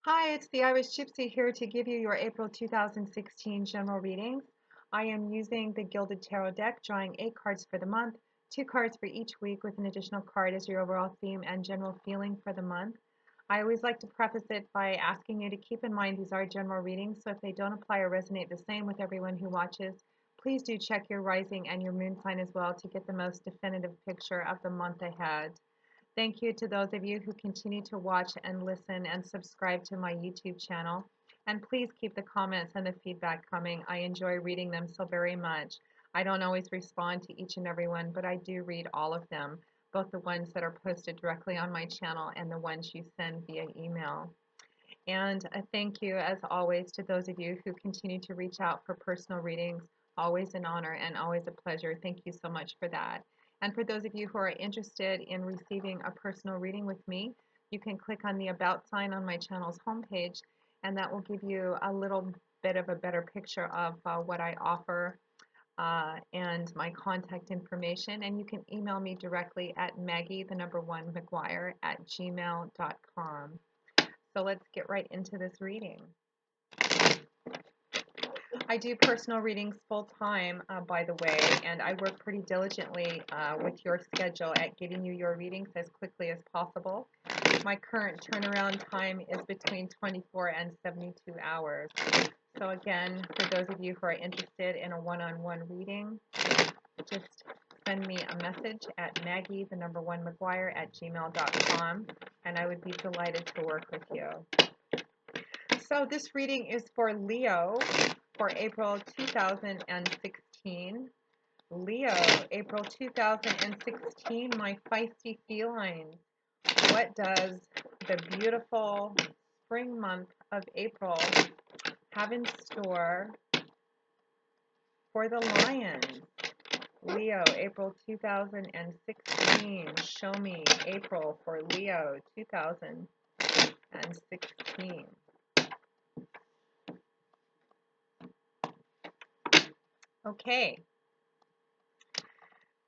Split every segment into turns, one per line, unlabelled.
Hi, it's the Irish Gypsy here to give you your April 2016 general readings. I am using the Gilded Tarot deck, drawing 8 cards for the month, 2 cards for each week with an additional card as your overall theme and general feeling for the month. I always like to preface it by asking you to keep in mind these are general readings, so if they don't apply or resonate the same with everyone who watches, please do check your rising and your moon sign as well to get the most definitive picture of the month ahead. Thank you to those of you who continue to watch and listen and subscribe to my YouTube channel. And please keep the comments and the feedback coming. I enjoy reading them so very much. I don't always respond to each and every one, but I do read all of them, both the ones that are posted directly on my channel and the ones you send via email. And a thank you, as always, to those of you who continue to reach out for personal readings. Always an honor and always a pleasure. Thank you so much for that. And for those of you who are interested in receiving a personal reading with me, you can click on the About sign on my channel's homepage, and that will give you a little bit of a better picture of what I offer and my contact information. And you can email me directly at Maggie, the number 1, McGuire at gmail.com. So let's get right into this reading. I do personal readings full time, by the way, and I work pretty diligently with your schedule at getting you your readings as quickly as possible. My current turnaround time is between 24 and 72 hours. So again, for those of you who are interested in a one-on-one reading, just send me a message at Maggie, the number 1 McGuire at gmail.com, and I would be delighted to work with you. So this reading is for Leo for April 2016. Leo, April 2016, my feisty feline. What does the beautiful spring month of April have in store for the lions? Leo, April 2016. Show me April for Leo 2016. Okay,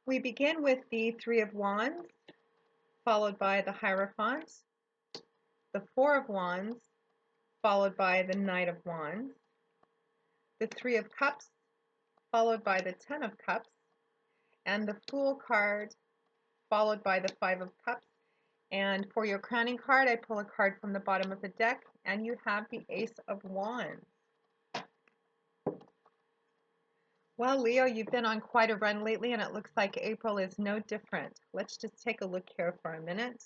we begin with the Three of Wands, followed by the Hierophant, the Four of Wands, followed by the Knight of Wands, the Three of Cups, followed by the Ten of Cups, and the Fool card, followed by the Five of Cups. And for your crowning card, I pull a card from the bottom of the deck, and you have the Ace of Wands. Well, Leo, you've been on quite a run lately, and it looks like April is no different. Let's just take a look here for a minute.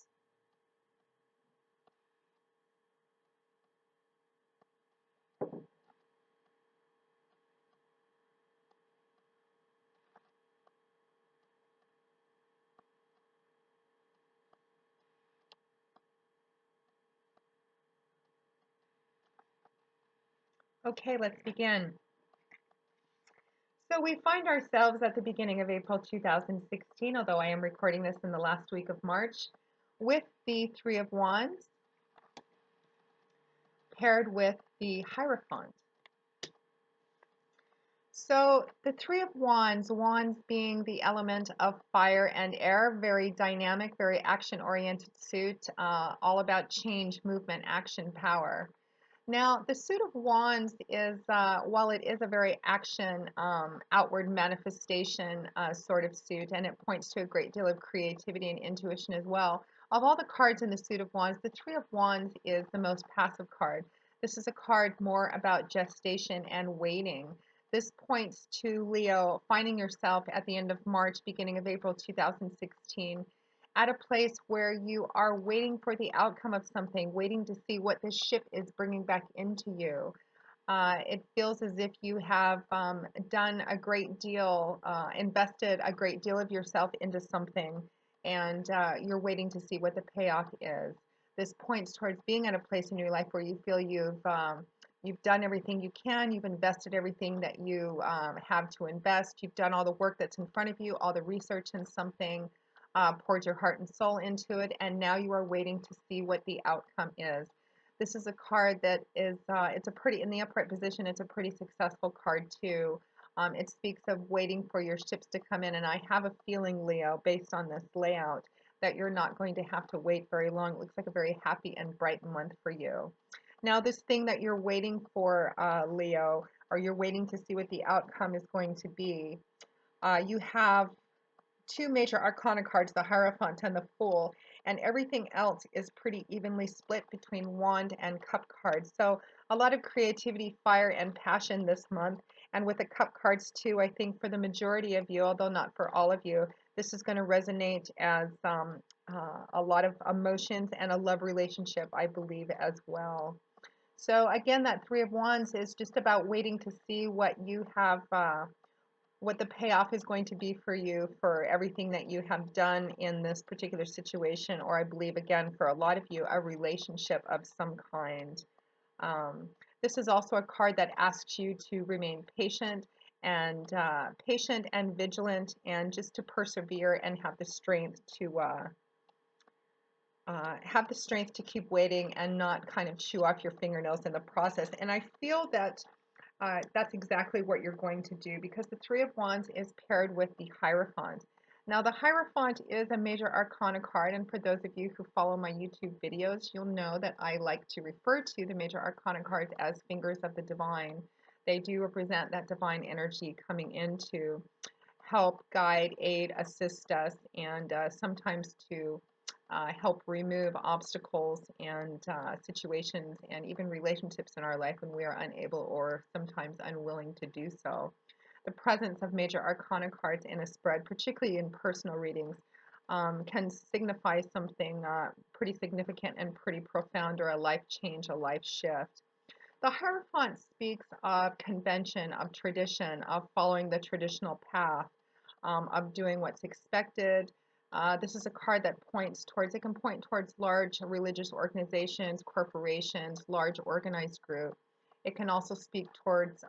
Okay, let's begin. So we find ourselves at the beginning of April 2016, although I am recording this in the last week of March, with the Three of Wands paired with the Hierophant. So the Three of Wands, wands being the element of fire and air, very dynamic, very action-oriented suit, all about change, movement, action, power. Now, the suit of wands is, while it is a very action, outward manifestation sort of suit, and it points to a great deal of creativity and intuition as well. Of all the cards in the suit of wands, the Three of Wands is the most passive card. This is a card more about gestation and waiting. This points to Leo finding yourself at the end of March, beginning of April 2016, at a place where you are waiting for the outcome of something, waiting to see what this ship is bringing back into you. It feels as if you have done a great deal, invested a great deal of yourself into something, and you're waiting to see what the payoff is. This points towards being at a place in your life where you feel you've done everything you can, you've invested everything that you have to invest, you've done all the work that's in front of you, all the research in something, poured your heart and soul into it, and now you are waiting to see what the outcome is. This is a card that is, it's a pretty, in the upright position, it's a pretty successful card too. It speaks of waiting for your ships to come in, and I have a feeling, Leo, based on this layout, that you're not going to have to wait very long. It looks like a very happy and bright month for you. Now, this thing that you're waiting for, Leo, or you're waiting to see what the outcome is going to be, you have two major arcana cards, the Hierophant and the Fool, and everything else is pretty evenly split between Wand and Cup cards. So a lot of creativity, fire, and passion this month. And with the Cup cards too, I think for the majority of you, although not for all of you, this is going to resonate as a lot of emotions and a love relationship, I believe, as well. So again, that Three of Wands is just about waiting to see what you have, what the payoff is going to be for you for everything that you have done in this particular situation, or I believe, again, for a lot of you, a relationship of some kind. Um, this is also a card that asks you to remain patient and vigilant, and just to persevere and have the strength to keep waiting and not kind of chew off your fingernails in the process. And I feel that that's exactly what you're going to do, because the Three of Wands is paired with the Hierophant. Now, the Hierophant is a major arcana card, and for those of you who follow my YouTube videos, you'll know that I like to refer to the major arcana cards as fingers of the divine. They do represent that divine energy coming in to help, guide, aid, assist us, and sometimes to help remove obstacles and situations and even relationships in our life when we are unable or sometimes unwilling to do so. The presence of major arcana cards in a spread, particularly in personal readings, can signify something pretty significant and pretty profound, or a life change, a life shift. The Hierophant speaks of convention, of tradition, of following the traditional path, of doing what's expected. This is a card that points towards, it can point towards large religious organizations, corporations, large organized group. It can also speak towards,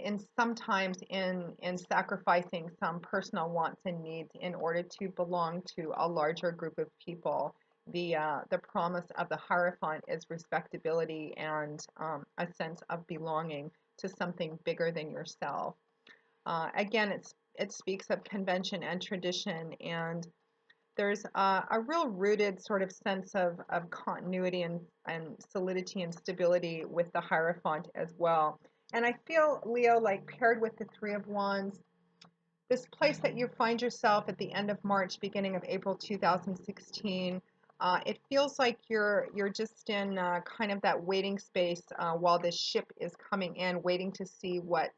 in sometimes in sacrificing some personal wants and needs in order to belong to a larger group of people. The promise of the Hierophant is respectability and a sense of belonging to something bigger than yourself. Again, it speaks of convention and tradition, and there's a real rooted sort of sense of continuity and solidity and stability with the Hierophant as well. And I feel, Leo, like paired with the Three of Wands, this place that you find yourself at the end of March, beginning of April 2016, it feels like you're just in kind of that waiting space while this ship is coming in, waiting to see what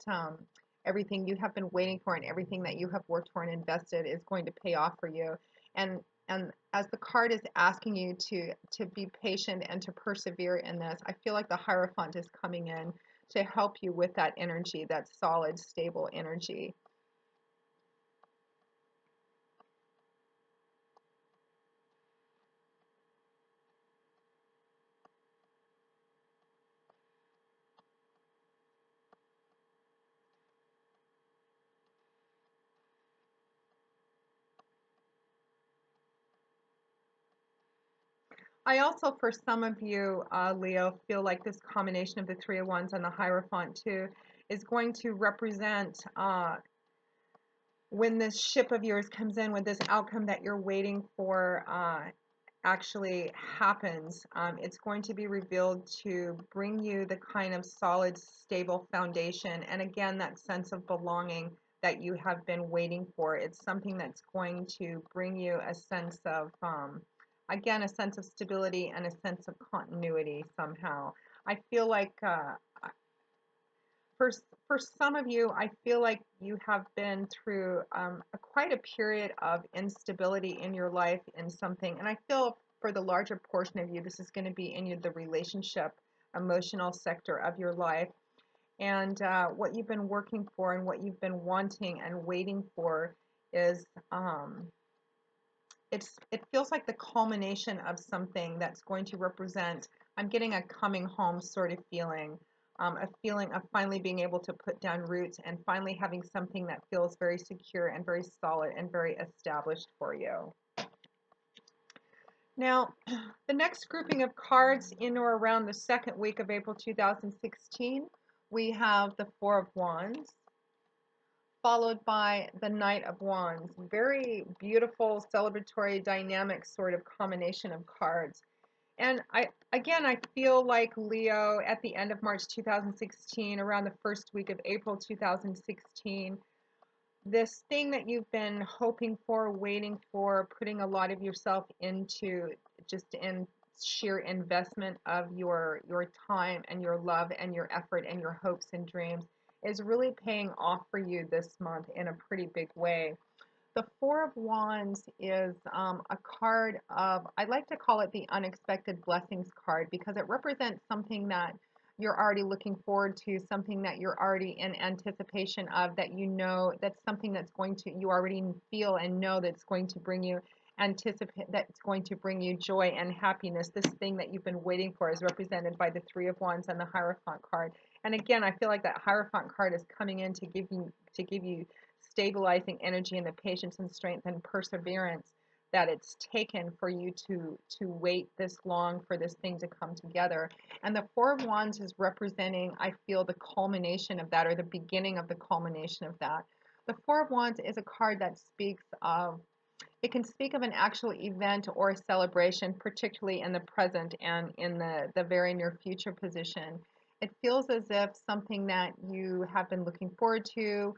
everything you have been waiting for and everything that you have worked for and invested is going to pay off for you. And and as the card is asking you to be patient and to persevere in this, I feel like the Hierophant is coming in to help you with that energy, that solid, stable energy. I also, for some of you, Leo, feel like this combination of the Three of Wands and the Hierophant too is going to represent when this ship of yours comes in, when this outcome that you're waiting for actually happens. It's going to be revealed to bring you the kind of solid, stable foundation, and again, that sense of belonging that you have been waiting for. It's something that's going to bring you a sense of again, a sense of stability and a sense of continuity somehow. I feel like for for some of you, I feel like you have been through quite a period of instability in your life in something, and I feel for the larger portion of you, this is going to be in the relationship, emotional sector of your life, and what you've been working for and what you've been wanting and waiting for is it feels like the culmination of something that's going to represent, I'm getting a coming home sort of feeling, a feeling of finally being able to put down roots and finally having something that feels very secure and very solid and very established for you. Now, the next grouping of cards in or around the second week of April 2016, we have the Four of Wands, followed by the Knight of Wands. Very beautiful, celebratory, dynamic sort of combination of cards. And I feel like Leo at the end of March 2016, around the first week of April 2016, this thing that you've been hoping for, waiting for, putting a lot of yourself into, just in sheer investment of your time and your love and your effort and your hopes and dreams, is really paying off for you this month in a pretty big way. The Four of Wands is a card of, I like to call it the unexpected blessings card, because it represents something that you're already looking forward to, something that you're already in anticipation of, that you know that's something that's going to, you already feel and know that's going to bring you anticipate, that's going to bring you joy and happiness. This thing that you've been waiting for is represented by the Three of Wands and the Hierophant card. And again, I feel like that Hierophant card is coming in to give you stabilizing energy and the patience and strength and perseverance that it's taken for you to wait this long for this thing to come together. And the Four of Wands is representing, I feel, the culmination of that, or the beginning of the culmination of that. The Four of Wands is a card that speaks of, it can speak of an actual event or a celebration, particularly in the present and in the very near future position. It feels as if something that you have been looking forward to,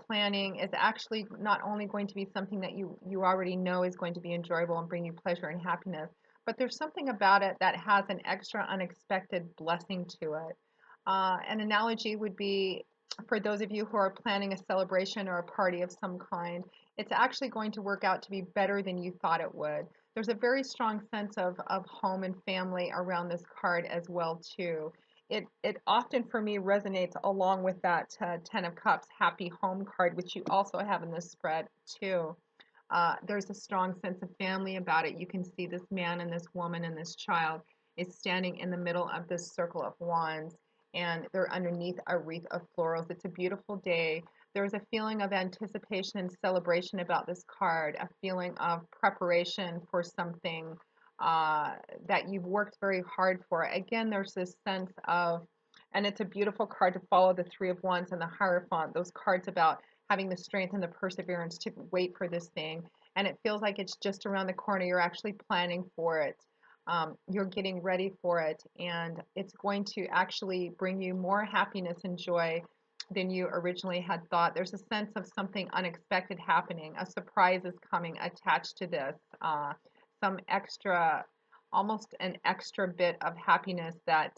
planning, is actually not only going to be something that you already know is going to be enjoyable and bring you pleasure and happiness, but there's something about it that has an extra unexpected blessing to it. An analogy would be, for those of you who are planning a celebration or a party of some kind, it's actually going to work out to be better than you thought it would. There's a very strong sense of home and family around this card as well too. It often for me resonates along with that Ten of Cups happy home card, which you also have in this spread too. There's a strong sense of family about it. You can see this man and this woman and this child is standing in the middle of this circle of wands, and they're underneath a wreath of florals. It's a beautiful day. There's a feeling of anticipation and celebration about this card, a feeling of preparation for something that you've worked very hard for. Again, there's this sense of, and it's a beautiful card to follow the Three of Wands and the Hierophant, those cards about having the strength and the perseverance to wait for this thing. And it feels like it's just around the corner. You're actually planning for it. You're getting ready for it. And it's going to actually bring you more happiness and joy than you originally had thought. There's a sense of something unexpected happening. A surprise is coming attached to this. Some extra, almost an extra bit of happiness that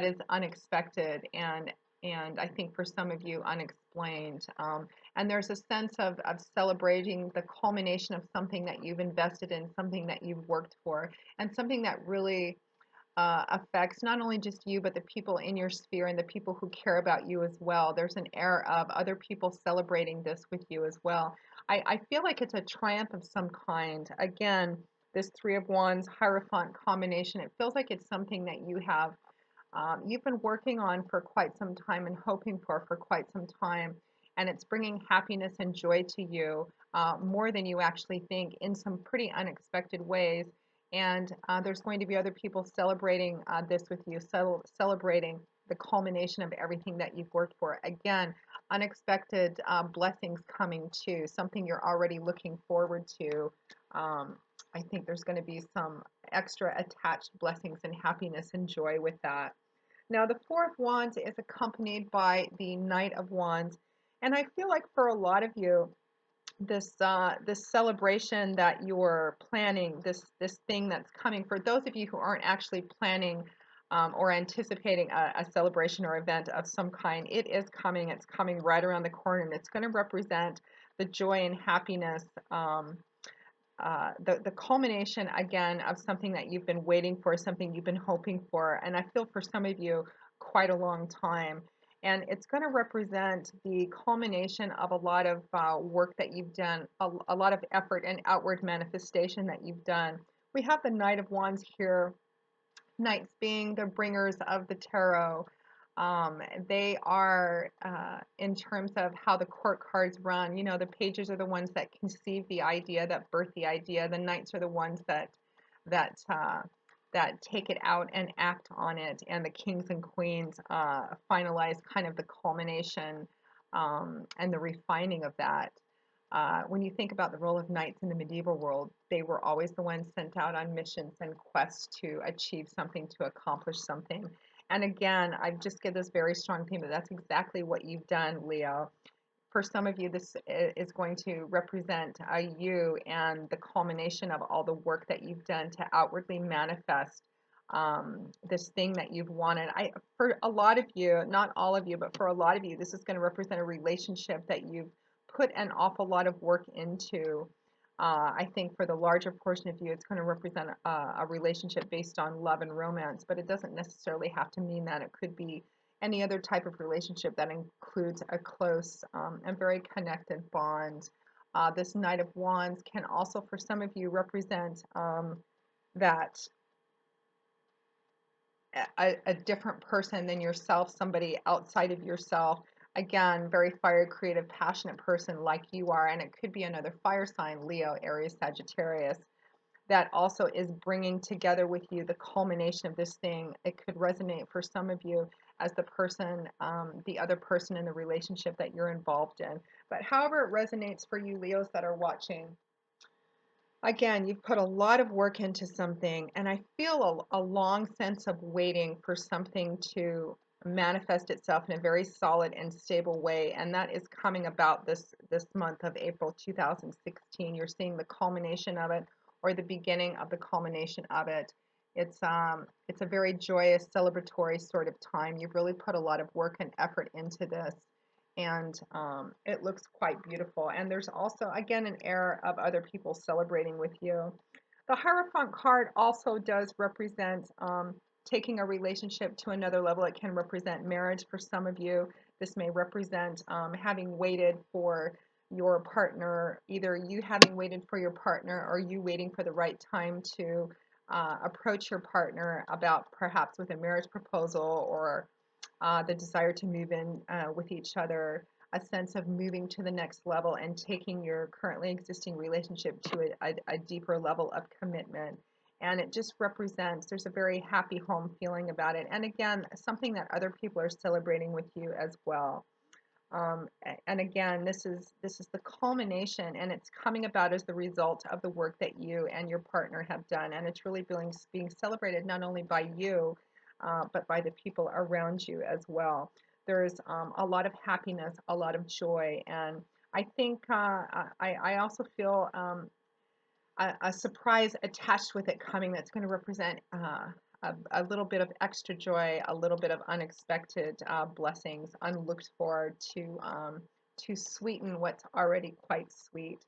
is unexpected, and I think for some of you unexplained. And there's a sense of celebrating the culmination of something that you've invested in, something that you've worked for, and something that really affects not only just you, but the people in your sphere and the people who care about you as well. There's an air of other people celebrating this with you as well. I feel like it's a triumph of some kind. Again, this Three of Wands Hierophant combination, it feels like it's something that you've been working on for quite some time and hoping for quite some time, and it's bringing happiness and joy to you more than you actually think in some pretty unexpected ways. And there's going to be other people celebrating this with you, celebrating the culmination of everything that you've worked for. Again, unexpected blessings coming too, something you're already looking forward to. I think there's going to be some extra attached blessings and happiness and joy with that. Now, the Four of Wands is accompanied by the Knight of Wands, and I feel like for a lot of you, this celebration that you're planning, this thing that's coming, for those of you who aren't actually planning or anticipating a celebration or event of some kind, it is coming. It's coming right around the corner, and it's going to represent the joy and happiness. The culmination again of something that you've been waiting for, something you've been hoping for, and I feel for some of you quite a long time. And it's going to represent the culmination of a lot of work that you've done, a lot of effort and outward manifestation that you've done. We have the Knight of Wands here, knights being the bringers of the tarot. They are, in terms of how the court cards run, you know, the pages are the ones that conceive the idea, that birth the idea. The knights are the ones that that take it out and act on it, and the kings and queens finalize kind of the culmination and the refining of that. When you think about the role of knights in the medieval world, they were always the ones sent out on missions and quests to achieve something, to accomplish something. And again, I just get this very strong theme that that's exactly what you've done, Leo. For some of you, this is going to represent you and the culmination of all the work that you've done to outwardly manifest this thing that you've wanted. For a lot of you, not all of you, but for a lot of you, this is going to represent a relationship that you've put an awful lot of work into. I think for the larger portion of you, it's going to represent a relationship based on love and romance, but it doesn't necessarily have to mean that. It could be any other type of relationship that includes a close and very connected bond. This Knight of Wands can also, for some of you, represent that a different person than yourself, somebody outside of yourself. Again, very fiery, creative, passionate person like you are, and it could be another fire sign, Leo, Aries, Sagittarius, that also is bringing together with you the culmination of this thing. It could resonate for some of you as the person, the other person in the relationship that you're involved in. But however it resonates for you, Leos that are watching, again, you've put a lot of work into something, and I feel a long sense of waiting for something to manifest itself in a very solid and stable way, and that is coming about this month of April 2016. You're seeing the culmination of it, or the beginning of the culmination of it. It's a very joyous, celebratory sort of time. You've really put a lot of work and effort into this, and it looks quite beautiful. And there's also, again, an air of other people celebrating with you. The Hierophant card also does represent taking a relationship to another level. It can represent marriage for some of you. This may represent having waited for your partner, either you having waited for your partner or you waiting for the right time to approach your partner about perhaps with a marriage proposal, or the desire to move in with each other, a sense of moving to the next level and taking your currently existing relationship to a deeper level of commitment. And it just represents, there's a very happy home feeling about it. And again, something that other people are celebrating with you as well. And again, this is the culmination, and it's coming about as the result of the work that you and your partner have done, and it's really being celebrated not only by you, but by the people around you as well. There's a lot of happiness, a lot of joy, and I think I also feel a surprise attached with it coming that's going to represent a little bit of extra joy, a little bit of unexpected blessings, unlooked for to sweeten what's already quite sweet.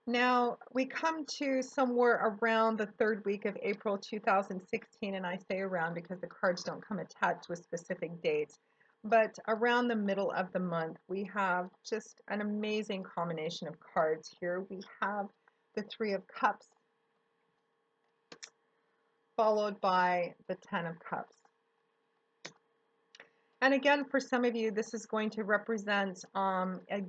Now we come to somewhere around the third week of April 2016, and I say around because the cards don't come attached with specific dates. But around the middle of the month, we have just an amazing combination of cards here. We have the Three of Cups, followed by the Ten of Cups. And again, for some of you, this is going to represent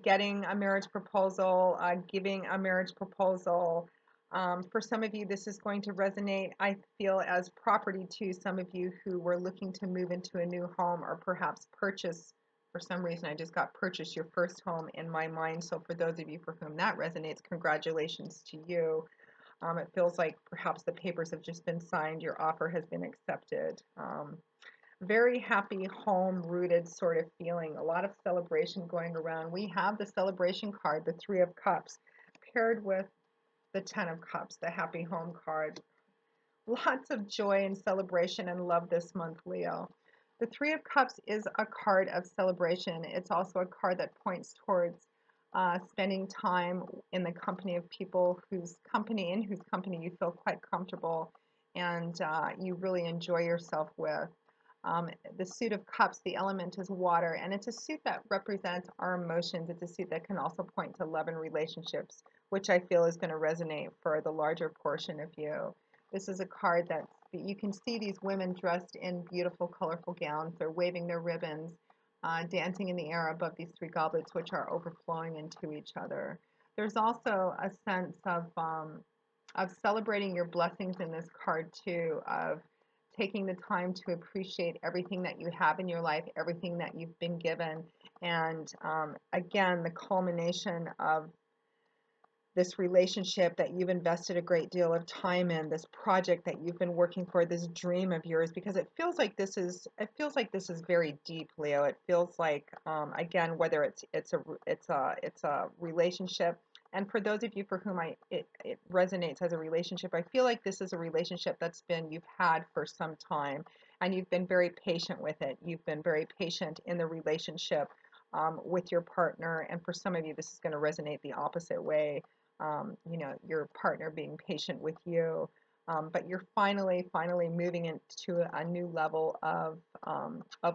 getting a marriage proposal, giving a marriage proposal. For some of you, this is going to resonate, I feel, as property to some of you who were looking to move into a new home, or perhaps purchase. For some reason, I just got purchase your first home in my mind. So for those of you for whom that resonates, congratulations to you. It feels like perhaps the papers have just been signed, your offer has been accepted. Very happy, home rooted sort of feeling, a lot of celebration going around. We have the celebration card, the Three of Cups, paired with the Ten of Cups, the happy home card. Lots of joy and celebration and love this month, Leo. The Three of Cups is a card of celebration. It's also a card that points towards spending time in the company of people in whose company you feel quite comfortable, and you really enjoy yourself with. The suit of cups, the element is water, and it's a suit that represents our emotions. It's a suit that can also point to love and relationships, which I feel is going to resonate for the larger portion of you. This is a card that you can see these women dressed in beautiful, colorful gowns. They're waving their ribbons, dancing in the air above these three goblets, which are overflowing into each other. There's also a sense of celebrating your blessings in this card too, of taking the time to appreciate everything that you have in your life, everything that you've been given. And again, the culmination of this relationship that you've invested a great deal of time in, this project that you've been working for, this dream of yours, because it feels like this is very deep, Leo. It feels like again, whether it's a relationship, and for those of you for whom it resonates as a relationship, I feel like this is a relationship you've had for some time, and you've been very patient with it. You've been very patient in the relationship with your partner, and for some of you, this is going to resonate the opposite way. Your partner being patient with you, but you're finally moving into a new level of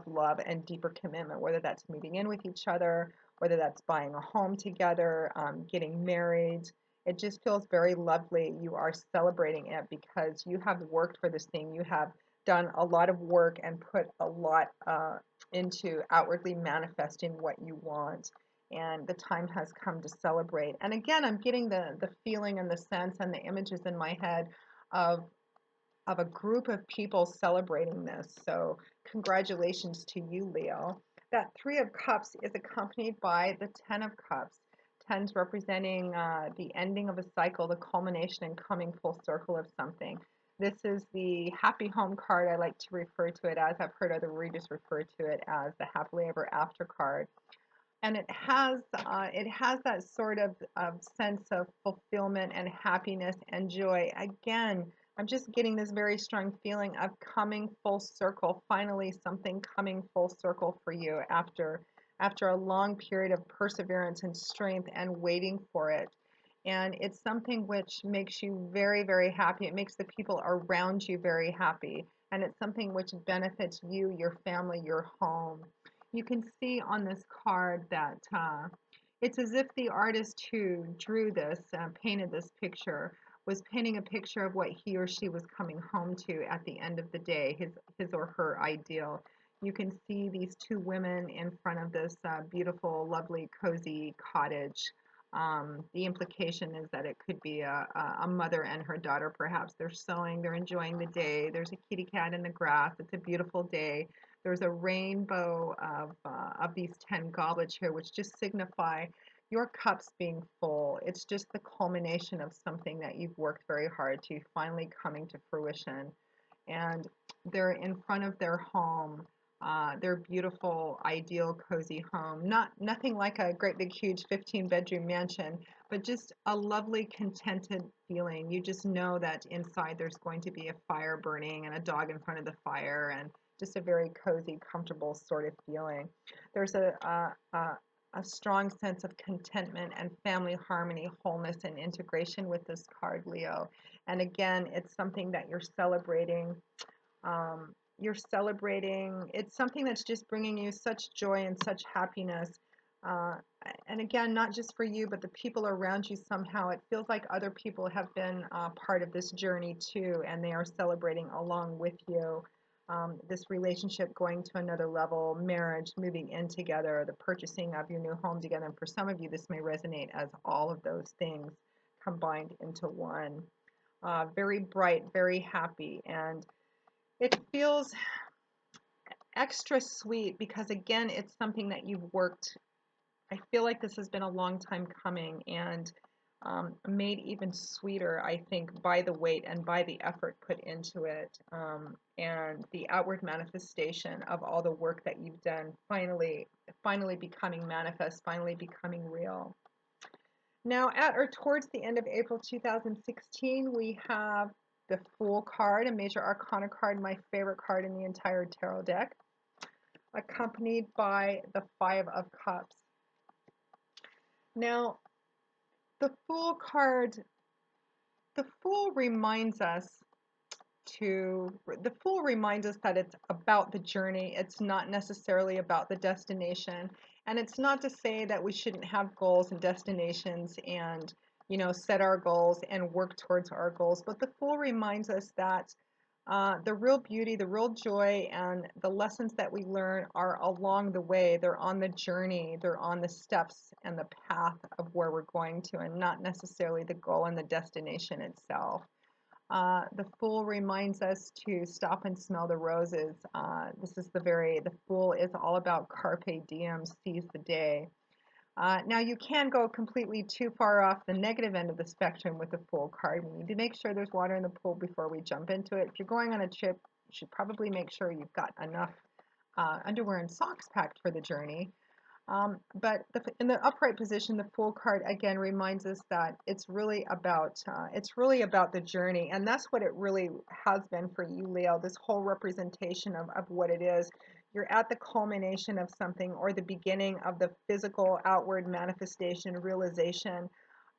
love and deeper commitment, whether that's moving in with each other, whether that's buying a home together, getting married. It just feels very lovely. You are celebrating it because you have worked for this thing. You have done a lot of work and put a lot into outwardly manifesting what you want, and the time has come to celebrate. And again, I'm getting the feeling and the sense and the images in my head of a group of people celebrating this. So congratulations to you, Leo. That Three of Cups is accompanied by the Ten of Cups. Tens representing the ending of a cycle, the culmination and coming full circle of something. This is the happy home card. I like to refer to it as, I've heard other readers refer to it as the happily ever after card, and it has that sort of sense of fulfillment and happiness and joy. Again, I'm just getting this very strong feeling of coming full circle, finally something coming full circle for you after a long period of perseverance and strength and waiting for it. And it's something which makes you very, very happy. It makes the people around you very happy. And it's something which benefits you, your family, your home. You can see on this card that it's as if the artist who drew this, painted this picture, was painting a picture of what he or she was coming home to at the end of the day, his or her ideal. You can see these two women in front of this beautiful, lovely, cozy cottage. The implication is that it could be a mother and her daughter, perhaps. They're sewing, they're enjoying the day. There's a kitty cat in the grass. It's a beautiful day. There's a rainbow of these 10 goblets here, which just signify your cups being full. It's just the culmination of something that you've worked very hard to finally coming to fruition. And they're in front of their home, their beautiful, ideal, cozy home. Nothing like a great big huge 15-bedroom mansion, but just a lovely, contented feeling. You just know that inside there's going to be a fire burning and a dog in front of the fire, and just a very cozy, comfortable sort of feeling. There's a strong sense of contentment and family harmony, wholeness, and integration with this card, Leo. And again, it's something that you're celebrating. You're celebrating. It's something that's just bringing you such joy and such happiness. Uh, and again, not just for you, but the people around you somehow. It feels like other people have been part of this journey too, and they are celebrating along with you. This relationship going to another level, marriage, moving in together, the purchasing of your new home together. And for some of you, this may resonate as all of those things combined into one. Very bright, very happy, and it feels extra sweet because, again, it's something that you've worked. I feel like this has been a long time coming, and made even sweeter, I think, by the weight and by the effort put into it, and the outward manifestation of all the work that you've done finally becoming manifest, finally becoming real. Now, at or towards the end of April 2016, we have the Fool card, a major arcana card, my favorite card in the entire tarot deck, accompanied by the Five of Cups. Now, the Fool card, the Fool reminds us that it's about the journey. It's not necessarily about the destination. And it's not to say that we shouldn't have goals and destinations and, set our goals and work towards our goals. But the Fool reminds us that the real beauty, the real joy, and the lessons that we learn are along the way. They're on the journey, they're on the steps and the path of where we're going to, and not necessarily the goal and the destination itself. The Fool reminds us to stop and smell the roses. The Fool is all about carpe diem, seize the day. Now, you can go completely too far off the negative end of the spectrum with the Fool card. We need to make sure there's water in the pool before we jump into it. If you're going on a trip, you should probably make sure you've got enough underwear and socks packed for the journey. In the upright position, the Fool card again reminds us that it's really about the journey, and that's what it really has been for you, Leo. This whole representation of what it is. You're at the culmination of something, or the beginning of the physical outward manifestation, realization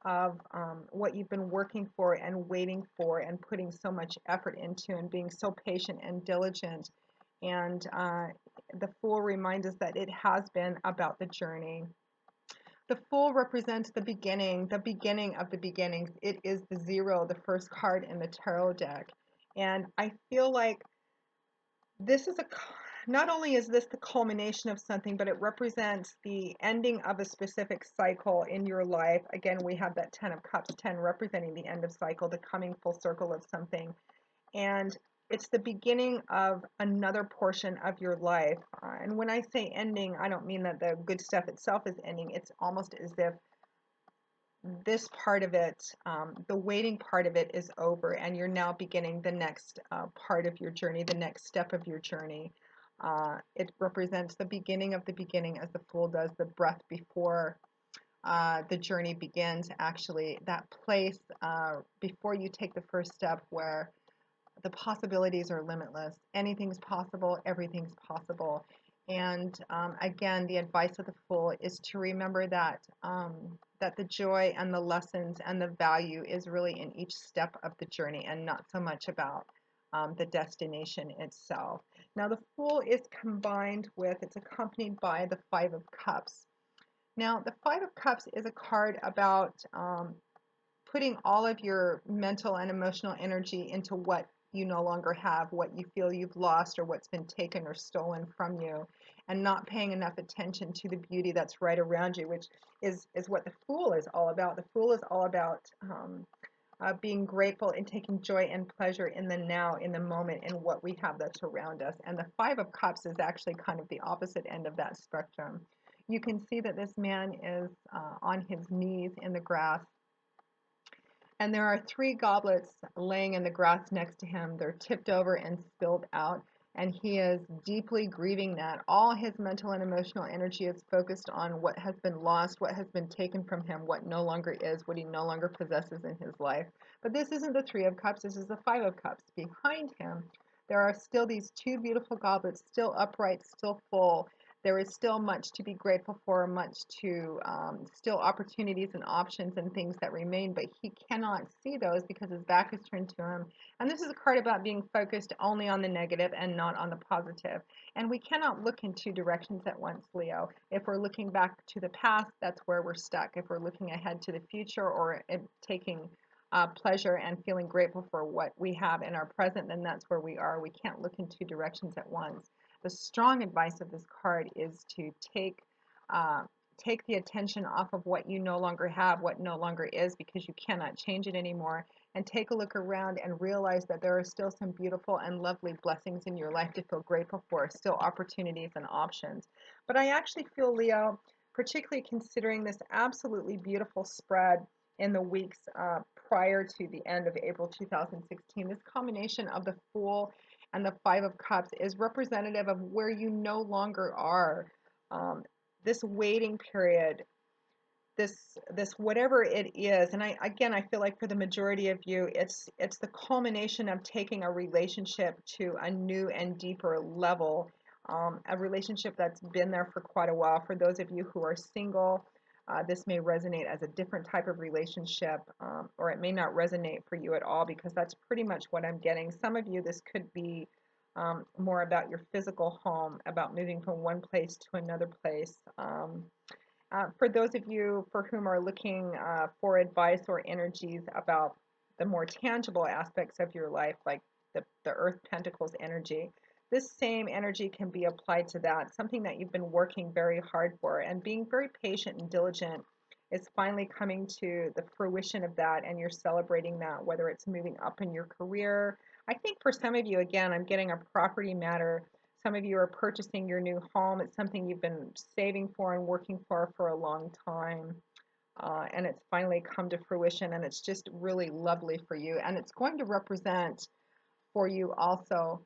of what you've been working for and waiting for, and putting so much effort into, and being so patient and diligent. And the Fool reminds us that it has been about the journey. The Fool represents the beginning of the beginnings. It is the zero, the first card in the tarot deck. And I feel like this is not only is this the culmination of something, but it represents the ending of a specific cycle in your life. Again, we have that 10 of Cups, 10 representing the end of cycle, the coming full circle of something. And it's the beginning of another portion of your life. And when I say ending, I don't mean that the good stuff itself is ending. It's almost as if this part of it, the waiting part of it, is over, and you're now beginning the next part of your journey, the next step of your journey. It represents the beginning of the beginning, as the Fool does, the breath before the journey begins, actually, that place before you take the first step where the possibilities are limitless. Anything's possible, everything's possible. And again, the advice of the Fool is to remember that the joy and the lessons and the value is really in each step of the journey, and not so much about the destination itself. Now, the Fool is it's accompanied by the Five of Cups. Now, the Five of Cups is a card about putting all of your mental and emotional energy into what you no longer have, what you feel you've lost, or what's been taken or stolen from you, and not paying enough attention to the beauty that's right around you, which is what the Fool is all about. The Fool is all about being grateful and taking joy and pleasure in the now, in the moment, in what we have that's around us. And the Five of Cups is actually kind of the opposite end of that spectrum. You can see that this man is on his knees in the grass, and there are three goblets laying in the grass next to him. They're tipped over and spilled out, and he is deeply grieving that. All his mental and emotional energy is focused on what has been lost, what has been taken from him, what no longer is, what he no longer possesses in his life. But this isn't the Three of Cups, this is the Five of Cups. Behind him, there are still these two beautiful goblets, still upright, still full. There is still much to be grateful for, still opportunities and options and things that remain, but he cannot see those because his back is turned to him. And this is a card about being focused only on the negative and not on the positive. And we cannot look in two directions at once, Leo. If we're looking back to the past, that's where we're stuck. If we're looking ahead to the future, or taking pleasure and feeling grateful for what we have in our present, then that's where we are. We can't look in two directions at once. The strong advice of this card is to take the attention off of what you no longer have, what no longer is, because you cannot change it anymore, and take a look around and realize that there are still some beautiful and lovely blessings in your life to feel grateful for, still opportunities and options. But I actually feel, Leo, particularly considering this absolutely beautiful spread in the weeks prior to the end of April 2016, this combination of the Fool and the Five of Cups is representative of where you no longer are. This waiting period, this whatever it is, and I feel like for the majority of you, it's the culmination of taking a relationship to a new and deeper level, a relationship that's been there for quite a while. For those of you who are single, this may resonate as a different type of relationship, or it may not resonate for you at all, because that's pretty much what I'm getting. Some of you, this could be more about your physical home, about moving from one place to another place. For those of you for whom are looking for advice or energies about the more tangible aspects of your life, like the Earth Pentacles energy, this same energy can be applied to that, something that you've been working very hard for, and being very patient and diligent is finally coming to the fruition of that, and you're celebrating that, whether it's moving up in your career. I think for some of you, again, I'm getting a property matter. Some of you are purchasing your new home. It's something you've been saving for and working for a long time. And it's finally come to fruition, and it's just really lovely for you. And it's going to represent for you also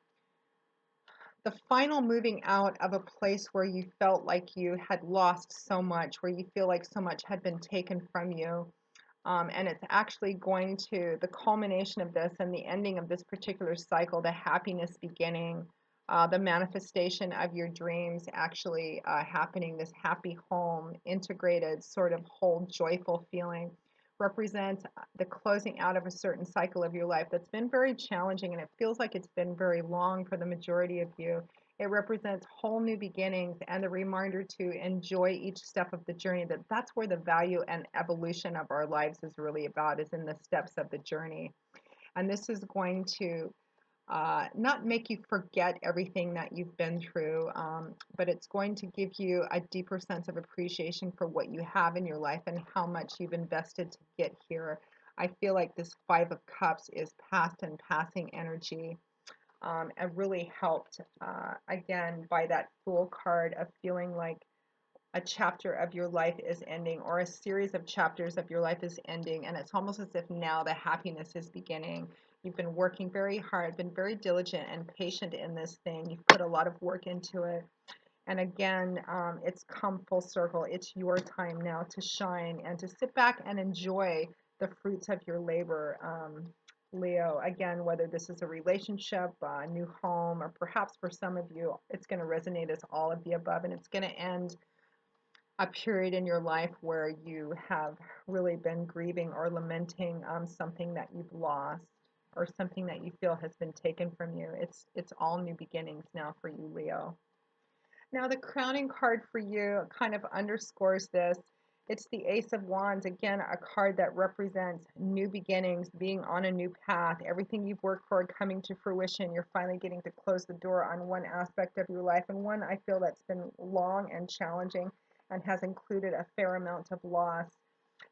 the final moving out of a place where you felt like you had lost so much, where you feel like so much had been taken from you. And it's actually going to, the culmination of this and the ending of this particular cycle, the happiness beginning, the manifestation of your dreams actually happening, this happy home, integrated, sort of whole, joyful feeling, represents the closing out of a certain cycle of your life that's been very challenging, and it feels like it's been very long for the majority of you. It represents whole new beginnings and the reminder to enjoy each step of the journey, that that's where the value and evolution of our lives is really about, is in the steps of the journey. And this is going to not make you forget everything that you've been through, but it's going to give you a deeper sense of appreciation for what you have in your life and how much you've invested to get here. I feel like this Five of Cups is past and passing energy, and really helped, again, by that Fool card of feeling like a chapter of your life is ending, or a series of chapters of your life is ending, and it's almost as if now the happiness is beginning. You've been working very hard, been very diligent and patient in this thing. You've put a lot of work into it, and again, it's come full circle. It's your time now to shine and to sit back and enjoy the fruits of your labor. Leo, again, whether this is a relationship, a new home, or perhaps for some of you, it's going to resonate as all of the above, and it's going to end a period in your life where you have really been grieving or lamenting something that you've lost, or something that you feel has been taken from you. It's all new beginnings now for you, Leo. Now the crowning card for you kind of underscores this. It's the Ace of Wands, again, a card that represents new beginnings, being on a new path, everything you've worked for coming to fruition. You're finally getting to close the door on one aspect of your life, and one I feel that's been long and challenging and has included a fair amount of loss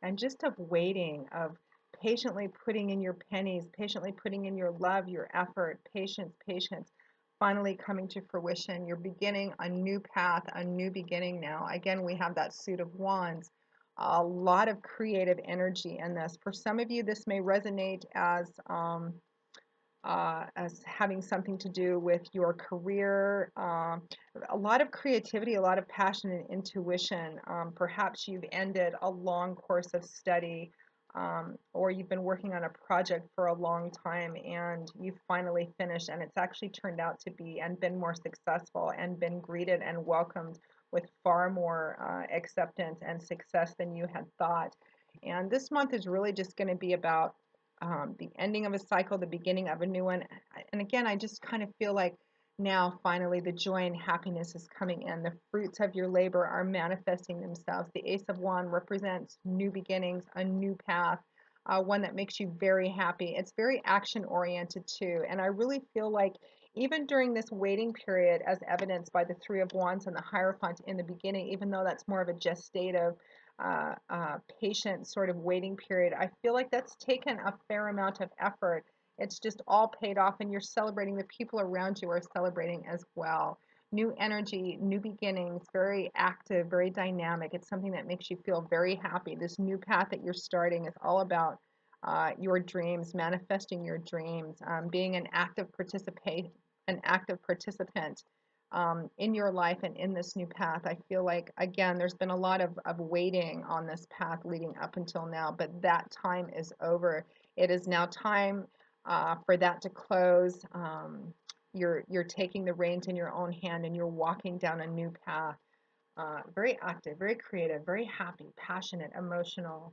and just of waiting, of patiently putting in your pennies, patiently putting in your love, your effort, patience, finally coming to fruition. You're beginning a new path, a new beginning now. Again, we have that Suit of Wands. A lot of creative energy in this. For some of you, this may resonate as having something to do with your career, a lot of creativity, a lot of passion and intuition. Perhaps you've ended a long course of study, or you've been working on a project for a long time and you've finally finished, and it's actually turned out to be and been more successful and been greeted and welcomed with far more acceptance and success than you had thought. And this month is really just going to be about the ending of a cycle, the beginning of a new one. And again, I just kind of feel like now finally the joy and happiness is coming in. The fruits of your labor are manifesting themselves. The Ace of Wands represents new beginnings, a new path, one that makes you very happy. It's very action oriented too. And I really feel like even during this waiting period, as evidenced by the Three of Wands and the Hierophant in the beginning, even though that's more of a gestative, patient sort of waiting period, I feel like that's taken a fair amount of effort. It's just all paid off, and you're celebrating. The people around you are celebrating as well. New energy, new beginnings, very active, very dynamic. It's something that makes you feel very happy. This new path that you're starting is all about your dreams, manifesting your dreams, being an active participant in your life and in this new path. I feel like, again, there's been a lot of waiting on this path leading up until now, but that time is over. It is now time for that to close. You're taking the reins in your own hand and you're walking down a new path. Very active, very creative, very happy, passionate, emotional.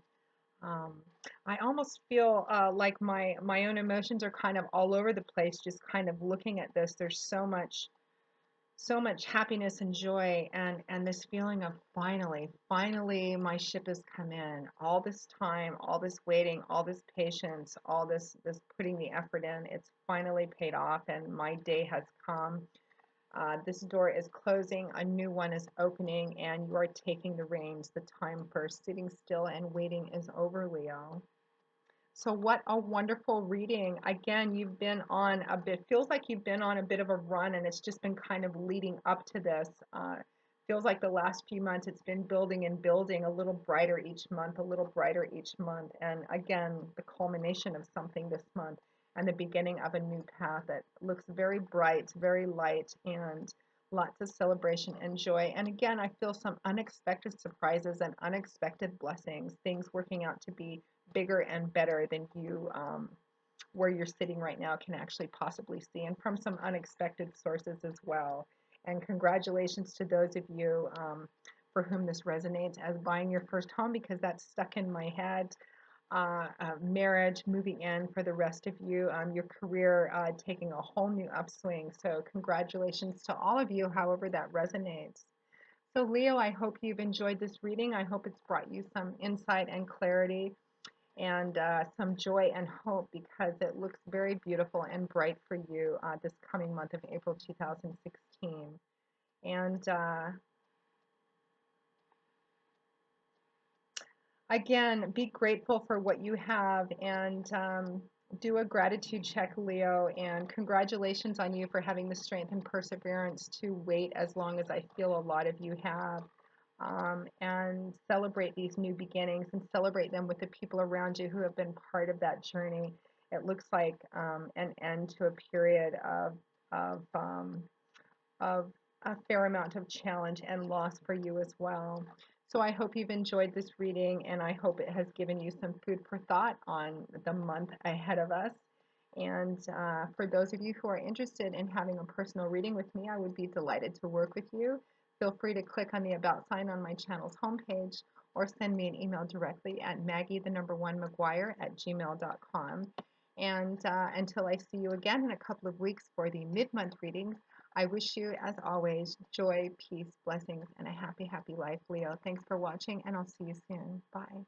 Um, I almost feel like my own emotions are kind of all over the place, just kind of looking at this. There's so much happiness and joy, and this feeling of finally my ship has come in. All this time, all this waiting, all this patience, all this putting the effort in, it's finally paid off, and my day has come. This door is closing, a new one is opening, and you are taking the reins. The time for sitting still and waiting is over, Leo. So what a wonderful reading. Again, you've been on a bit, feels like you've been on a bit of a run and it's just been kind of leading up to this. Feels like the last few months it's been building and building, a little brighter each month, a little brighter each month. And again, the culmination of something this month and the beginning of a new path that looks very bright, very light, and lots of celebration and joy. And again, I feel some unexpected surprises and unexpected blessings, things working out to be bigger and better than you where you're sitting right now can actually possibly see, and from some unexpected sources as well. And congratulations to those of you for whom this resonates as buying your first home, because that's stuck in my head. Marriage, moving in for the rest of you, your career taking a whole new upswing. So congratulations to all of you, however that resonates. So Leo, I hope you've enjoyed this reading. I hope it's brought you some insight and clarity and some joy and hope, because it looks very beautiful and bright for you this coming month of April 2016. And again, be grateful for what you have, and do a gratitude check, Leo. And congratulations on you for having the strength and perseverance to wait as long as I feel a lot of you have. And celebrate these new beginnings and celebrate them with the people around you who have been part of that journey. It looks like an end to a period of, um, of a fair amount of challenge and loss for you as well. So I hope you've enjoyed this reading, and I hope it has given you some food for thought on the month ahead of us. And for those of you who are interested in having a personal reading with me, I would be delighted to work with you. Feel free to click on the About sign on my channel's homepage, or send me an email directly at maggie1maguire@gmail.com. And until I see you again in a couple of weeks for the mid-month readings, I wish you, as always, joy, peace, blessings, and a happy, happy life, Leo. Thanks for watching, and I'll see you soon. Bye.